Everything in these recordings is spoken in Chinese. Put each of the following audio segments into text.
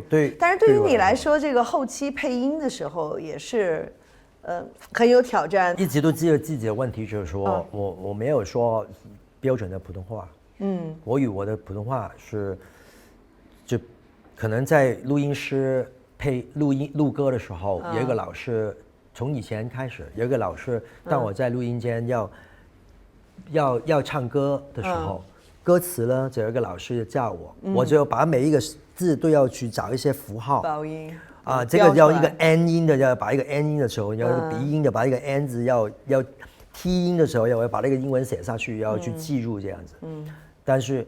对。但是对于你来说，这个后期配音的时候也是，很有挑战。一直都记得自己的问题，就是说、我没有说标准的普通话。我的普通话是，就可能在录音师录歌的时候，有一个老师，从以前开始有一个老师，当我在录音间要唱歌的时候，歌词呢，就有一个老师叫我，我就把每一个字都要去找一些符号，爆音啊，这个要一个 n 音的，要把一个 n 音的时候，要鼻音的把一个 n 字要 t 音的时候，要把那个英文写下去，要去记住这样子。但是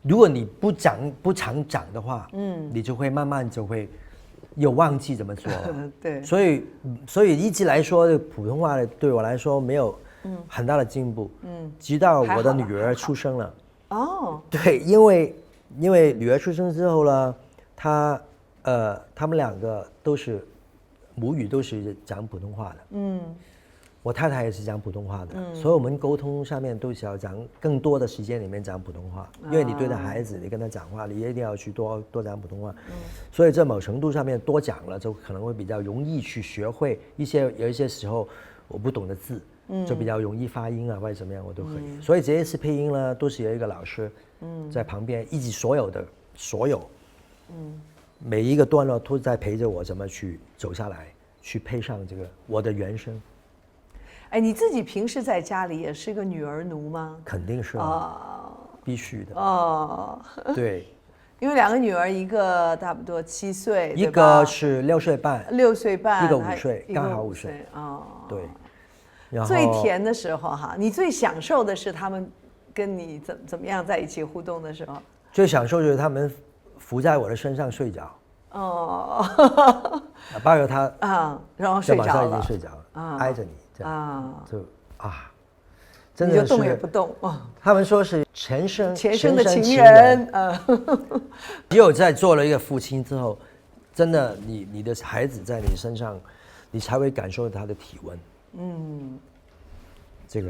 如果你不常讲的话，你就会慢慢就会有忘记怎么说了。对，所以一直来说，普通话对我来说没有很大的进步。直到我的女儿出生了。哦，对，因为女儿出生之后呢，他们两个都是母语都是讲普通话的。我太太也是讲普通话的，所以我们沟通上面都是要讲更多的时间里面讲普通话，因为你对待孩子，你跟他讲话，你一定要去多讲普通话。所以在某程度上面多讲了，就可能会比较容易去学会有一些时候我不懂的字，就比较容易发音啊或者怎么样我都可以。所以这一次配音呢，都是有一个老师在旁边，一直所有每一个段落都在陪着我怎么去走下来，去配上这个我的原声。哎，你自己平时在家里也是个女儿奴吗？肯定是必须的。对，因为两个女儿，一个差不多7岁，一个是6岁半，一个5岁，刚好5岁。对。然后最甜的时候哈，你最享受的是他们跟你怎么样在一起互动的时候？最享受就是他们伏在我的身上睡着。抱着他然后睡着了，马上已经睡着了，挨着你。真的是你就动也不动。他们说是前生的情人。只有在做了一个父亲之后，真的你的孩子在你身上，你才会感受他的体温。这个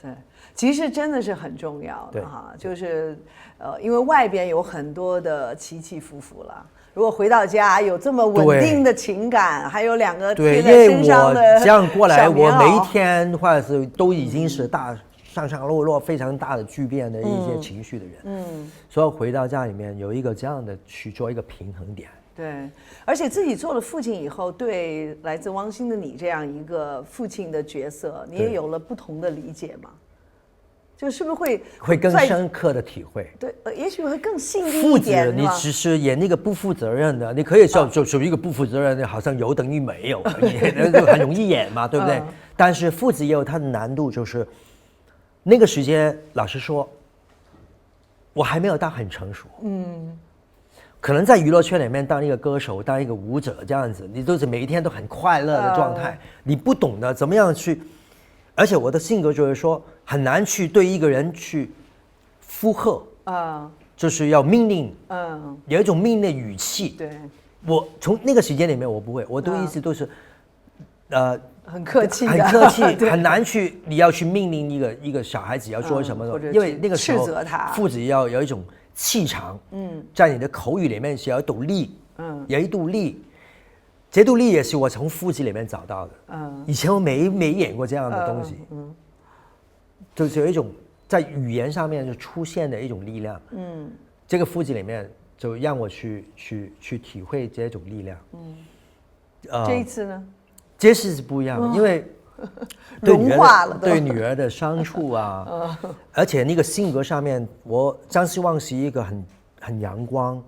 对，其实真的是很重要的哈，就是因为外边有很多的起起伏伏了。如果回到家有这么稳定的情感，还有两个贴在身上的，因为我这样过来，我每一天或者是都已经是上上落落非常大的巨变的一些情绪的人，所以回到家里面有一个这样的去做一个平衡点。对，而且自己做了父亲以后，对来自汪星的你这样一个父亲的角色，你也有了不同的理解吗？就是不是会更深刻的体会？对，也许会更细腻一点。你只是演那个不负责任的，你可以就属于一个不负责任的，好像有等于没有，就很容易演嘛，对不对？但是父子也有它的难度，就是那个时间，老实说，我还没有到很成熟。可能在娱乐圈里面当一个歌手，当一个舞者这样子，你都是每一天都很快乐的状态，你不懂得怎么样去。而且我的性格就是说，很难去对一个人去附和，就是要命令，有一种命令的语气。对，我从那个时间里面我不会，我都一直都是，很客气，很难去，你要去命令一个小孩子要做什么，因为那个时候斥责他，父子要有一种气场，在你的口语里面是有一股力，有一股力。这度力也是我从父子里面找到的。以前我没演过这样的东西，就是有一种在语言上面就出现的一种力量。这个父子里面就让我去体会这种力量。这一次呢？这次是不一样的，因为融化了，对女儿的相处啊，而且那个性格上面，张希望是一个很阳光，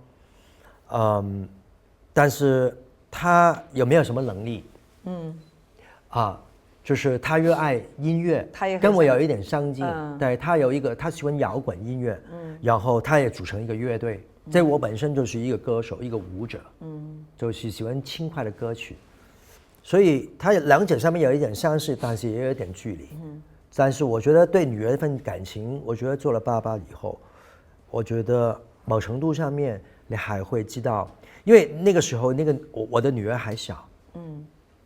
但是。他有没有什么能力？就是他热爱音乐，跟我有一点相近。对，他喜欢摇滚音乐，然后他也组成一个乐队。这我本身就是一个歌手，一个舞者，就是喜欢轻快的歌曲，所以他两者上面有一点相似，但是也有一点距离。但是我觉得对女儿份感情，我觉得做了爸爸以后，我觉得某程度上面你还会知道。因为那个时候，我的女儿还小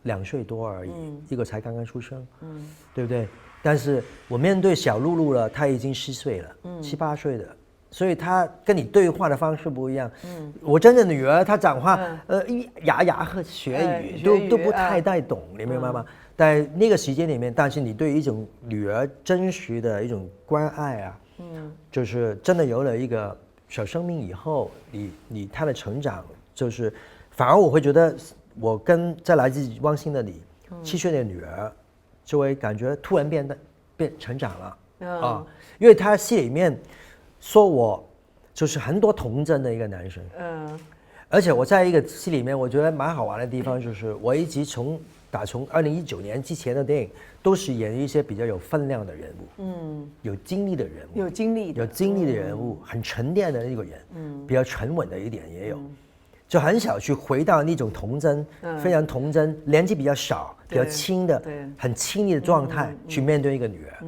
，2岁多而已，一个才刚刚出生，对不对？但是我面对小露露了，她已经10岁了，7、8岁的所以他跟你对话的方式不一样。我真正的女儿她讲话，牙牙和学语都不太懂，你明白吗？在那个时间里面，但是你对一种女儿真实的一种关爱啊，就是真的有了一个小生命以后，她的成长，就是反而我会觉得，我跟在来自汪星的你，7岁的女儿，就会感觉突然变成长了啊，因为他戏里面说我就是很多童真的一个男生，而且我在一个戏里面，我觉得蛮好玩的地方就是我一直从2019年之前的电影都是演一些比较有分量的人物，有经历的人物，有经历的人物，很沉淀的那个人，比较沉稳的一点也有。就很少去回到那种童真，非常童真，年纪比较小、比较轻的、很亲密的状态去面对一个女儿。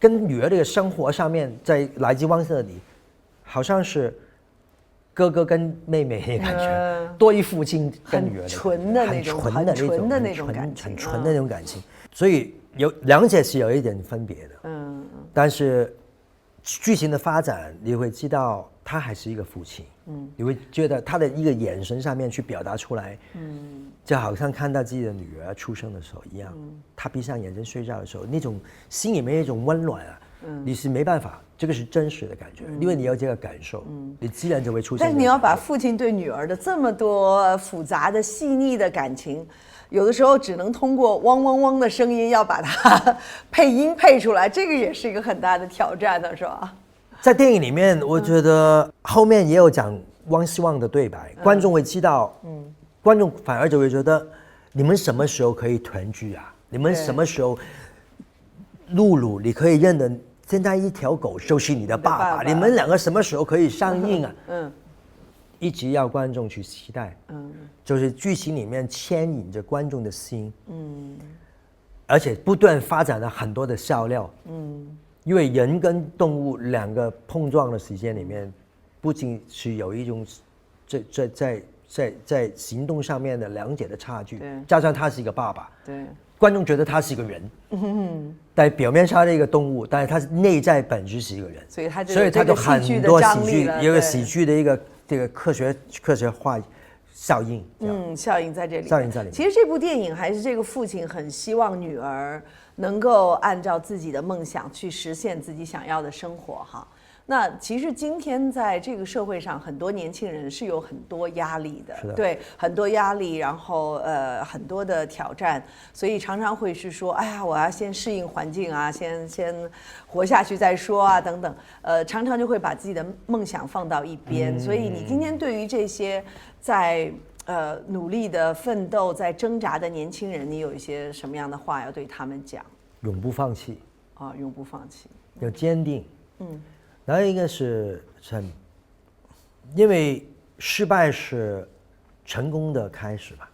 跟女儿这个生活上面，在来自汪星的你，好像是哥哥跟妹妹的感觉，多于父亲跟女儿的纯的那种，很纯的那种感情，很纯的那种感情。所以两者是有一点分别的。但是剧情的发展，你会知道他还是一个父亲。你会觉得他的一个眼神上面去表达出来，就好像看到自己的女儿出生的时候一样，他闭上眼睛睡觉的时候，那种心里面一种温暖啊，你是没办法，这个是真实的感觉，因为你有这个感受，你自然就会出现。但是你要把父亲对女儿的这么多复杂的、细腻的感情，有的时候只能通过汪汪汪的声音要把它配音配出来，这个也是一个很大的挑战的，是吧？在电影里面，我觉得后面也有讲汪希望的对白，观众会知道，观众反而就会觉得，你们什么时候可以团聚啊？你们什么时候，露露你可以认得，现在一条狗就是你的爸爸，你们两个什么时候可以上映啊？一直要观众去期待，就是剧情里面牵引着观众的心，而且不断发展了很多的笑料，因为人跟动物两个碰撞的时间里面，不仅是有一种在行动上面的两者的差距，加上他是一个爸爸，观众觉得他是一个人，但表面上的一个动物，但是他内在本质是一个人，所以他就很多喜剧，一个喜剧的一个这个科学化效应，效应在这里，其实这部电影还是这个父亲很希望女儿能够按照自己的梦想去实现自己想要的生活哈。那其实今天在这个社会上，很多年轻人是有很多压力的，对，很多压力，然后很多的挑战，所以常常会是说，哎呀，我要先适应环境啊，先活下去再说啊，等等，常常就会把自己的梦想放到一边。所以你今天对于这些在努力的奋斗、在挣扎的年轻人，你有一些什么样的话要对他们讲？永不放弃啊，永不放弃，要坚定。然后一个是因为失败是成功的开始吧。